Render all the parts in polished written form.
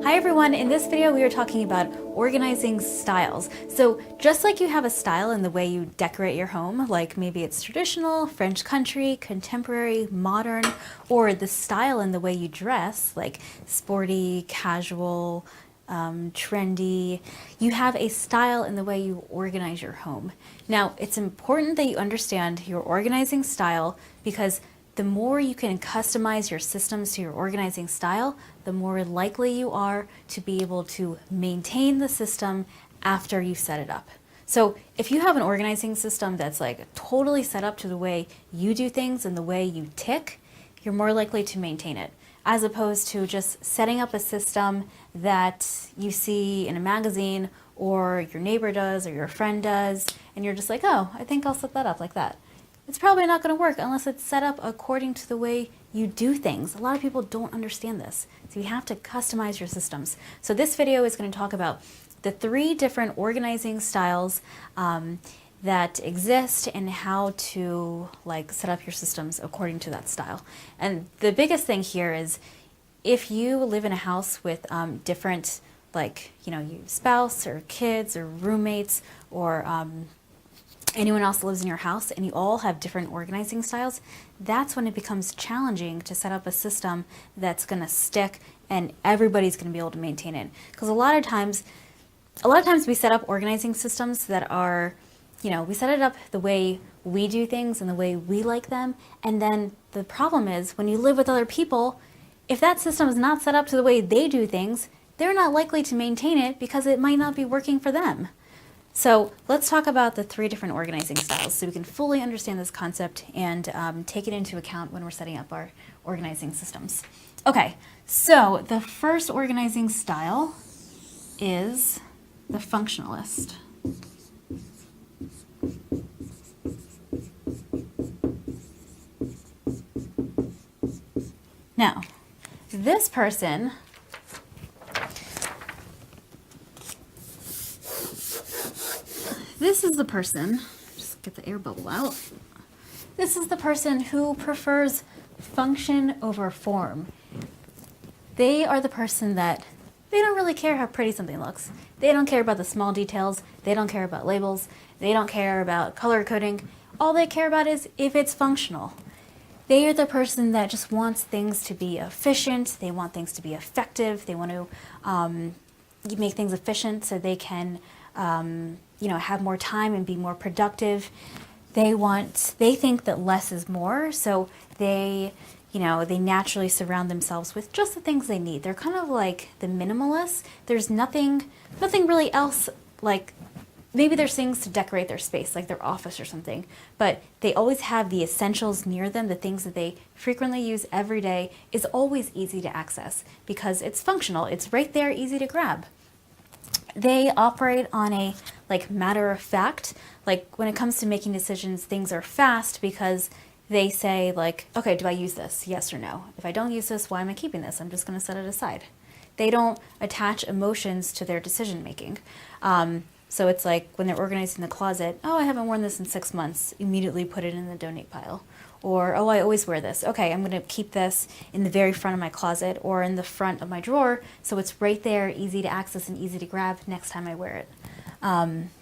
Hi everyone, in this video we are talking about organizing styles. So just like you have a style in the way you decorate your home, like maybe it's traditional, French country, contemporary, modern, or the style in the way you dress, like sporty, casual, trendy, you have a style in the way you organize your home. Now, it's important that you understand your organizing style because the more you can customize your systems to your organizing style, the more likely you are to be able to maintain the system after you set it up. So if you have an organizing system that's like totally set up to the way you do things and the way you tick, you're more likely to maintain it, as opposed to just setting up a system that you see in a magazine or your neighbor does or your friend does, and you're just like, oh, I think I'll set that up like that. It's probably not going to work unless it's set up according to the way you do things. A lot of people don't understand this. So you have to customize your systems. So this video is going to talk about the 3 different organizing styles that exist and how to set up your systems according to that style. And the biggest thing here is if you live in a house with different, your spouse or kids or roommates or anyone else that lives in your house and you all have different organizing styles, that's when it becomes challenging to set up a system that's going to stick and everybody's going to be able to maintain it. Because a lot of times we set up organizing systems that are, we set it up the way we do things and the way we like them. And then the problem is when you live with other people, if that system is not set up to the way they do things, they're not likely to maintain it because it might not be working for them. So let's talk about the 3 different organizing styles so we can fully understand this concept and take it into account when we're setting up our organizing systems. Okay, so the first organizing style is the functionalist. Now, this person This is the person, just get the air bubble out. This is the person who prefers function over form. They are the person that they don't really care how pretty something looks. They don't care about the small details. They don't care about labels. They don't care about color coding. All they care about is if it's functional. They are the person that just wants things to be efficient. They want things to be effective. They want to make things efficient so they can have more time and be more productive. They think that less is more, so they naturally surround themselves with just the things they need. They're kind of like the minimalists. There's nothing really else, like maybe there's things to decorate their space, like their office or something, but they always have the essentials near them. The things that they frequently use every day is always easy to access because it's functional. It's right there, easy to grab. They operate on a matter of fact, when it comes to making decisions, things are fast because they say okay, do I use this? Yes or no. If I don't use this, why am I keeping this? I'm just going to set it aside. They don't attach emotions to their decision making. So it's like when they're organizing the closet, oh, I haven't worn this in 6 months, immediately put it in the donate pile. Or, oh, I always wear this. Okay, I'm going to keep this in the very front of my closet or in the front of my drawer so it's right there, easy to access and easy to grab next time I wear it.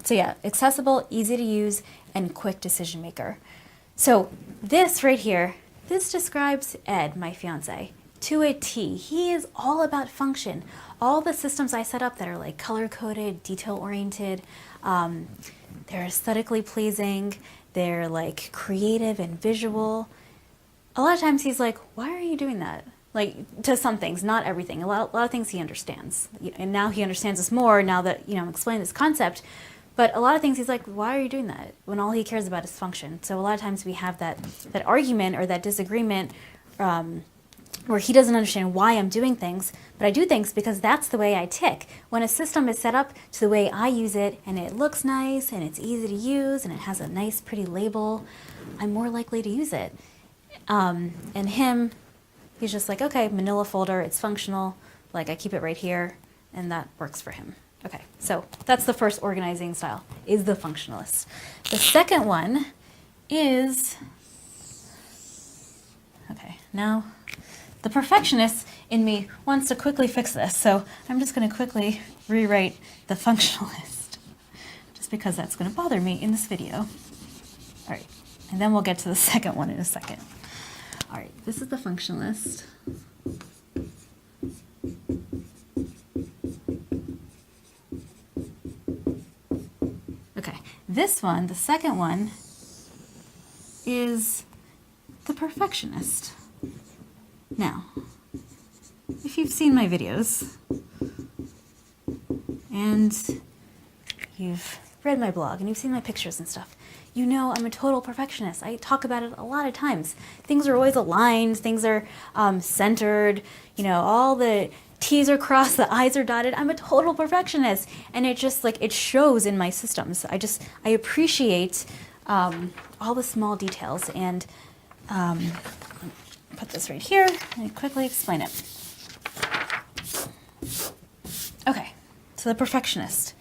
So yeah, accessible, easy to use, and quick decision maker. So this right here, this describes Ed, my fiance, to a T. He is all about function. All the systems I set up that are color-coded, detail-oriented, they're aesthetically pleasing, they're creative and visual. A lot of times he's like, why are you doing that? To some things, not everything. A lot of things he understands. And now he understands this more now that, I'm explaining this concept. But a lot of things he's like, why are you doing that? When all he cares about is function. So a lot of times we have that argument or that disagreement where he doesn't understand why I'm doing things, but I do things because that's the way I tick. When a system is set up to the way I use it and it looks nice and it's easy to use and it has a nice pretty label, I'm more likely to use it. And him, he's just like, okay, manila folder, it's functional, I keep it right here, and that works for him. Okay, so that's the first organizing style, is the functionalist. The second one is, okay, now The perfectionist in me wants to quickly fix this. So I'm just going to quickly rewrite the functionalist, just because that's going to bother me in this video. All right, and then we'll get to the second one in a second. All right, this is the functionalist. Okay, this one, the second one, is the perfectionist. Now, if you've seen my videos and you've read my blog and you've seen my pictures and stuff, you know I'm a total perfectionist. I talk about it a lot of times. Things are always aligned, things are centered, you know, all the T's are crossed, the I's are dotted. I'm a total perfectionist, and it just like, it shows in my systems. I appreciate all the small details, and put this right here and quickly explain it. Okay, so the perfectionist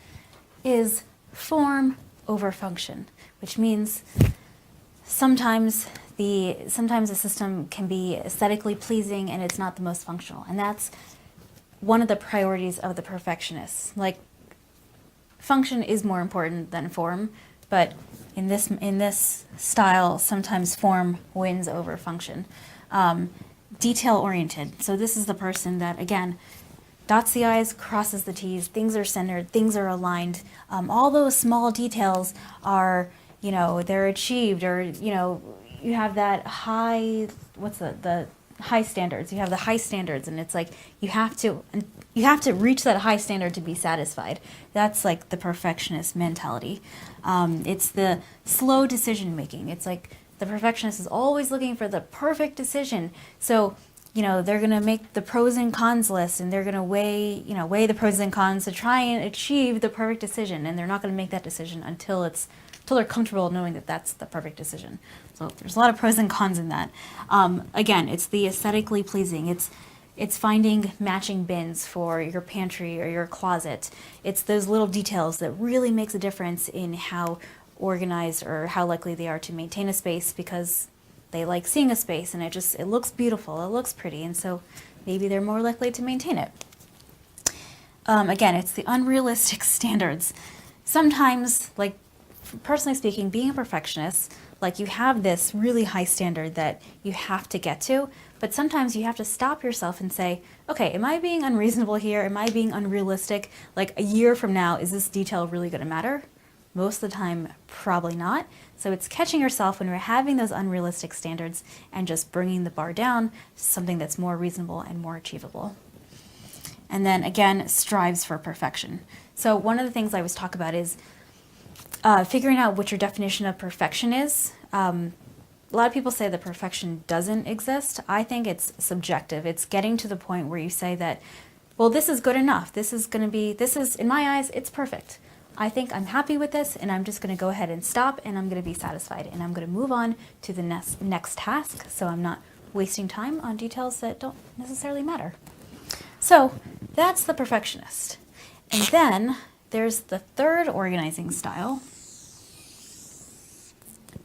is form over function, which means sometimes the system can be aesthetically pleasing and it's not the most functional, and that's one of the priorities of the perfectionist. Like, function is more important than form, but in this style, sometimes form wins over function. Detail oriented. So this is the person that, again, dots the I's, crosses the T's, things are centered, things are aligned. All those small details are, you know, they're achieved, or, you know, you have that high, what's the high standards. You have the high standards, and it's like you have to reach that high standard to be satisfied. That's like the perfectionist mentality. It's the slow decision making. It's like the perfectionist is always looking for the perfect decision. So, you know, they're going to make the pros and cons list, and they're going to weigh the pros and cons to try and achieve the perfect decision. And they're not going to make that decision until they're comfortable knowing that that's the perfect decision. So there's a lot of pros and cons in that. Again, it's the aesthetically pleasing. It's finding matching bins for your pantry or your closet. It's those little details that really makes a difference in how organized or how likely they are to maintain a space, because they like seeing a space and it looks beautiful, it looks pretty, and so maybe they're more likely to maintain it. Again, it's the unrealistic standards. Sometimes, like, personally speaking, being a perfectionist, like, you have this really high standard that you have to get to, but sometimes you have to stop yourself and say, okay, am I being unreasonable here? Am I being unrealistic? Like, a year from now, is this detail really going to matter? Most of the time, probably not. So it's catching yourself when you're having those unrealistic standards and just bringing the bar down to something that's more reasonable and more achievable. And then again, strives for perfection. So one of the things I always talk about is figuring out what your definition of perfection is. A lot of people say that perfection doesn't exist. I think it's subjective. It's getting to the point where you say that, well, this is good enough. This is, in my eyes, it's perfect. I think I'm happy with this, and I'm just going to go ahead and stop, and I'm going to be satisfied, and I'm going to move on to the next task, so I'm not wasting time on details that don't necessarily matter. So that's the perfectionist. And then there's the third organizing style,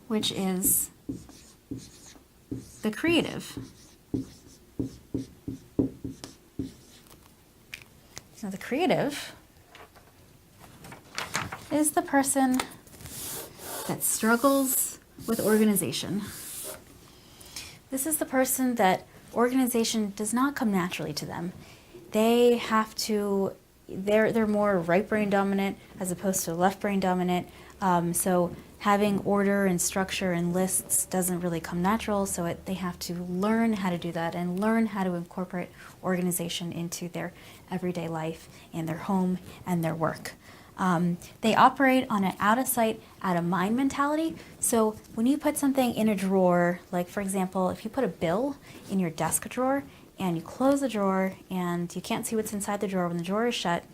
which is the creative. Now, the creative is the person that struggles with organization. This is the person that organization does not come naturally to them. They have to, they're more right brain dominant as opposed to left brain dominant. So having order and structure and lists doesn't really come natural, so they have to learn how to do that and learn how to incorporate organization into their everyday life and their home and their work. They operate on an out of sight, out of mind mentality. So when you put something in a drawer, like for example, if you put a bill in your desk drawer and you close the drawer and you can't see what's inside the drawer when the drawer is shut,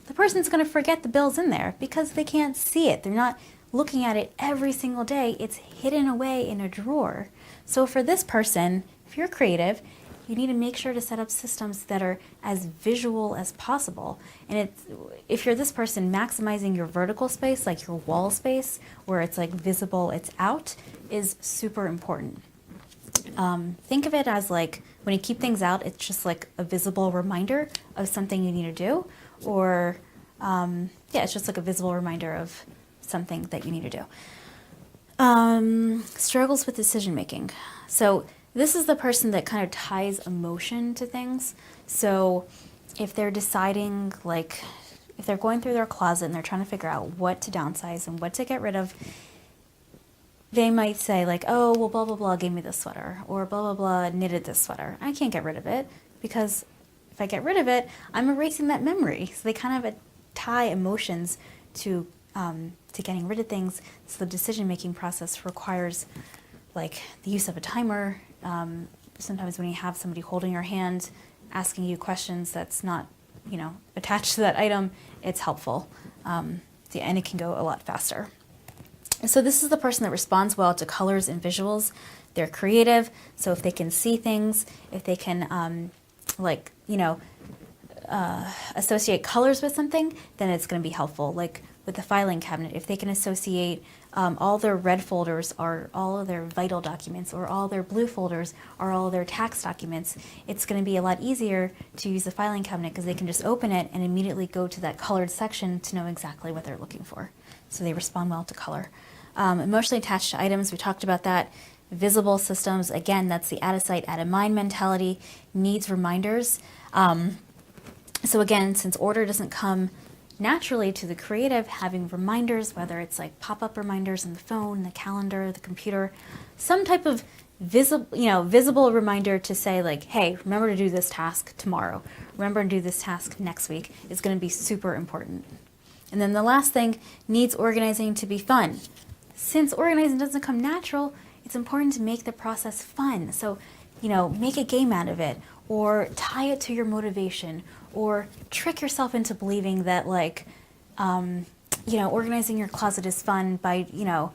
the person's going to forget the bill's in there because they can't see it. They're not looking at it every single day. It's hidden away in a drawer. So for this person, if you're creative, you need to make sure to set up systems that are as visual as possible. And if you're this person, maximizing your vertical space, like your wall space, where it's like visible, it's out, is super important. Think of it as like When you keep things out, it's just like a visible reminder of something you need to do, or yeah, it's just like a visible reminder of something that you need to do. Struggles with decision making. So this is the person that kind of ties emotion to things. So if they're deciding, like, if they're going through their closet and they're trying to figure out what to downsize and what to get rid of, they might say like, oh, well, blah, blah, blah gave me this sweater, or blah, blah, blah knitted this sweater. I can't get rid of it because if I get rid of it, I'm erasing that memory. So they kind of tie emotions to getting rid of things. So the decision-making process requires like the use of a timer. Sometimes when you have somebody holding your hand, asking you questions that's not, you know, attached to that item, it's helpful. And it can go a lot faster. So this is the person that responds well to colors and visuals. They're creative, so if they can see things, if they can, like, you know, associate colors with something, then it's going to be helpful. Like with the filing cabinet, if they can associate all their red folders are all of their vital documents, or all their blue folders are all of their tax documents, it's going to be a lot easier to use the filing cabinet because they can just open it and immediately go to that colored section to know exactly what they're looking for. So they respond well to color. Emotionally attached to items, we talked about that. Visible systems, again, that's the out of sight, out of mind mentality, needs reminders. So again, since order doesn't come naturally to the creative, having reminders, whether it's like pop-up reminders on the phone, the calendar, the computer, some type of visible reminder to say like, hey, remember to do this task tomorrow, remember to do this task next week, is going to be super important. And then the last thing, needs organizing to be fun. Since organizing doesn't come natural, it's important to make the process fun. So, you know, make a game out of it, or tie it to your motivation, or trick yourself into believing that, like, you know, organizing your closet is fun by, you know,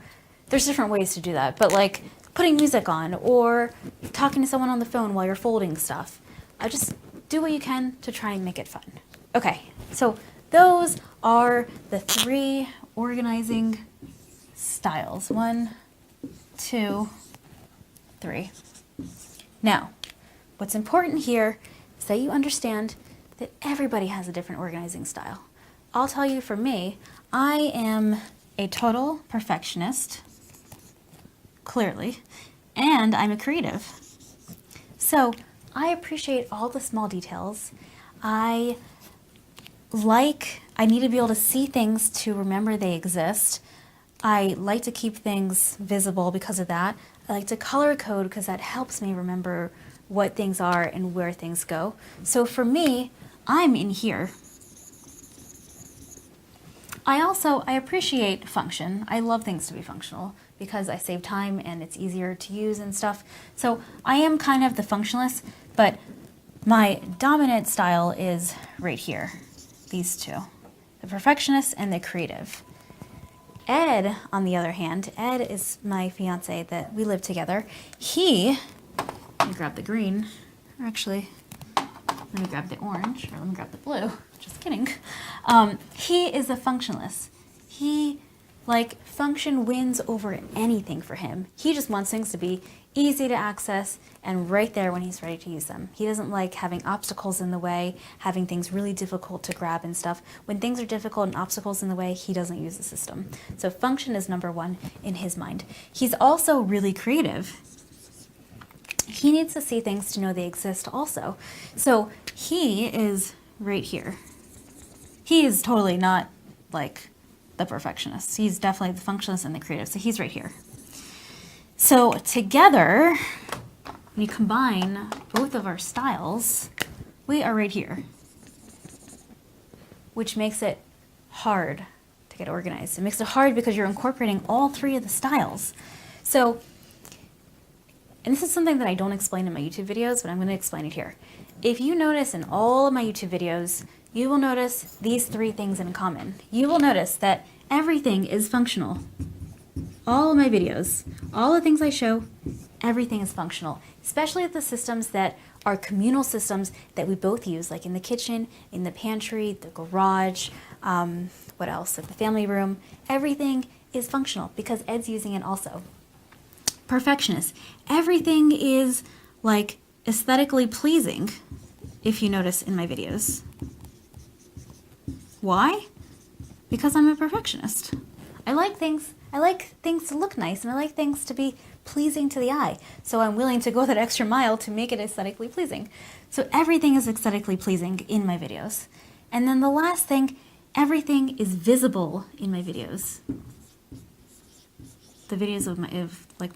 there's different ways to do that, but like putting music on or talking to someone on the phone while you're folding stuff. Just do what you can to try and make it fun. Okay, so those are the 3 organizing styles. 1, 2, 3. Now, what's important here is that you understand that everybody has a different organizing style. I'll tell you, for me, I am a total perfectionist, clearly, and I'm a creative. So I appreciate all the small details. I need to be able to see things to remember they exist. I like to keep things visible because of that. I like to color code because that helps me remember what things are and where things go. So for me, I'm in here. I appreciate function. I love things to be functional because I save time and it's easier to use and stuff. So I am kind of the functionalist, but my dominant style is right here. These two, the perfectionist and the creative. Ed, on the other hand, Ed is my fiance that we live together. Let me grab the green, or actually, let me grab the orange, or let me grab the blue, just kidding. He is a functionalist. Function wins over anything for him. He just wants things to be easy to access and right there when he's ready to use them. He doesn't like having obstacles in the way, having things really difficult to grab and stuff. When things are difficult and obstacles in the way, he doesn't use the system. So function is number 1 in his mind. He's also really creative. He needs to see things to know they exist also. So he is right here. He is totally not like the perfectionist. He's definitely the functionalist and the creative. So he's right here. So together, when you combine both of our styles, we are right here, which makes it hard to get organized. It makes it hard because you're incorporating all 3 of the styles. So, and this is something that I don't explain in my YouTube videos, but I'm going to explain it here. If you notice in all of my YouTube videos, you will notice these 3 things in common. You will notice that everything is functional. All of my videos, all the things I show, everything is functional, especially the systems that are communal systems that we both use, like in the kitchen, in the pantry, the garage, what else, like the family room. Everything is functional because Ed's using it also. Perfectionist. Everything is like aesthetically pleasing, if you notice in my videos. Why? Because I'm a perfectionist. I like things to look nice, and I like things to be pleasing to the eye. So I'm willing to go that extra mile to make it aesthetically pleasing. So everything is aesthetically pleasing in my videos. And then the last thing, everything is visible in my videos. The videos of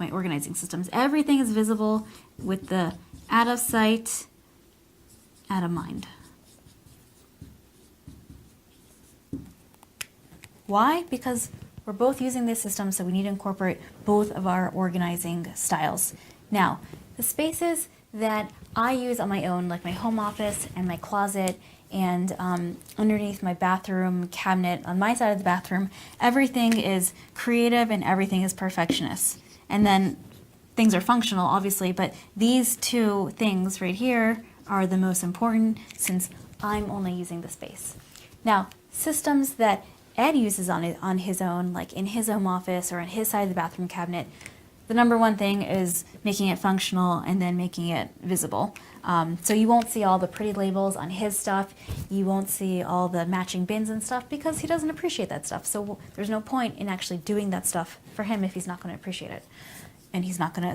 my organizing systems. Everything is visible with the out of sight, out of mind. Why? Because we're both using this system, so we need to incorporate both of our organizing styles. Now, the spaces that I use on my own, like my home office and my closet, and underneath my bathroom cabinet on my side of the bathroom, everything is creative and everything is perfectionist. And then things are functional, obviously, but these two things right here are the most important since I'm only using the space. Now, systems that Ed uses on his own, like in his home office or on his side of the bathroom cabinet, the number one thing is making it functional and then making it visible. So you won't see all the pretty labels on his stuff. You won't see all the matching bins and stuff because he doesn't appreciate that stuff. So there's no point in actually doing that stuff for him if he's not going to appreciate it. And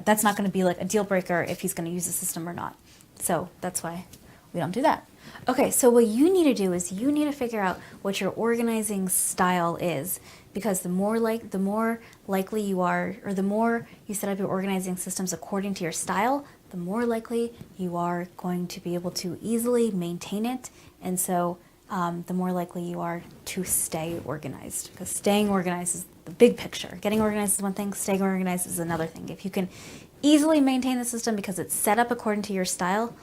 that's not going to be like a deal breaker if he's going to use the system or not. So that's why we don't do that. Okay, so what you need to do is you need to figure out what your organizing style is, because the more likely you are, or the more you set up your organizing systems according to your style, the more likely you are going to be able to easily maintain it, and so the more likely you are to stay organized, because staying organized is the big picture. Getting organized is one thing, staying organized is another thing. If you can easily maintain the system because it's set up according to your style,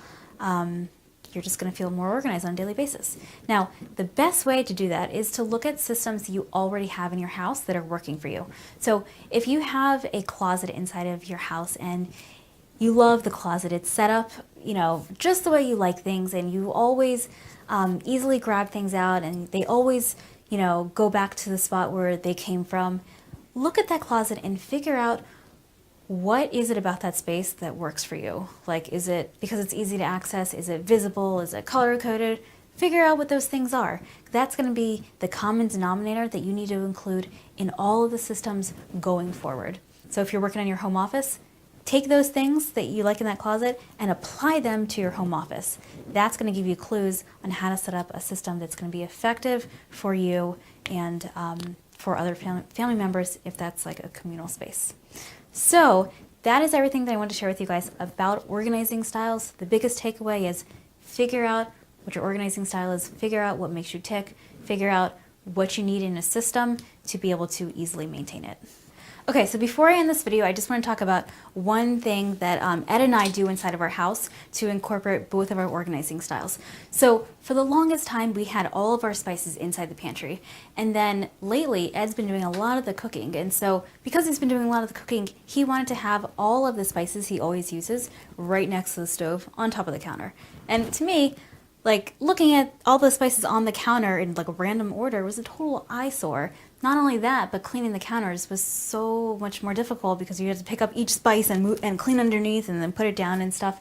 you're just going to feel more organized on a daily basis. Now, the best way to do that is to look at systems you already have in your house that are working for you. So if you have a closet inside of your house and you love the closet, it's set up, just the way you like things, and you always easily grab things out, and they always, go back to the spot where they came from. Look at that closet and figure out, what is it about that space that works for you? Like, is it because it's easy to access? Is it visible? Is it color-coded? Figure out what those things are. That's going to be the common denominator that you need to include in all of the systems going forward. So if you're working on your home office, take those things that you like in that closet and apply them to your home office. That's going to give you clues on how to set up a system that's going to be effective for you and for other family members if that's like a communal space. So that is everything that I want to share with you guys about organizing styles. The biggest takeaway is figure out what your organizing style is, figure out what makes you tick, figure out what you need in a system to be able to easily maintain it. Okay, so before I end this video, I just want to talk about one thing that Ed and I do inside of our house to incorporate both of our organizing styles. So for the longest time, we had all of our spices inside the pantry. And then lately, Ed's been doing a lot of the cooking. And so because he's been doing a lot of the cooking, he wanted to have all of the spices he always uses right next to the stove on top of the counter. And to me, like, looking at all the spices on the counter in like a random order was a total eyesore. Not only that, but cleaning the counters was so much more difficult because you had to pick up each spice and move and clean underneath and then put it down and stuff.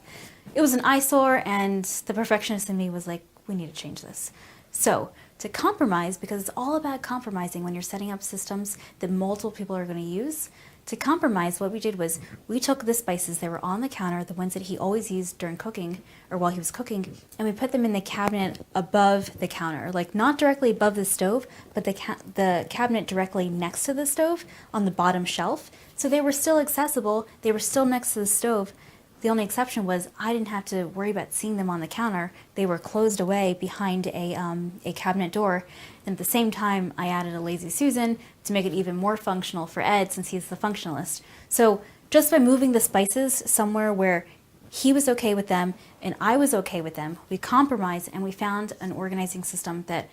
It was an eyesore, and the perfectionist in me was like, we need to change this. So to compromise, because it's all about compromising when you're setting up systems that multiple people are going to use, to compromise, what we did was we took the spices that were on the counter, the ones that he always used during cooking or while he was cooking, and we put them in the cabinet above the counter, like not directly above the stove, but the cabinet directly next to the stove on the bottom shelf. So they were still accessible, they were still next to the stove. The only exception was I didn't have to worry about seeing them on the counter. They were closed away behind a cabinet door. And at the same time, I added a Lazy Susan to make it even more functional for Ed since he's the functionalist. So just by moving the spices somewhere where he was okay with them and I was okay with them, we compromised and we found an organizing system that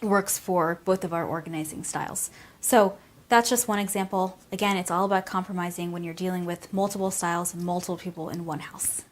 works for both of our organizing styles. So that's just one example. Again, it's all about compromising when you're dealing with multiple styles and multiple people in one house.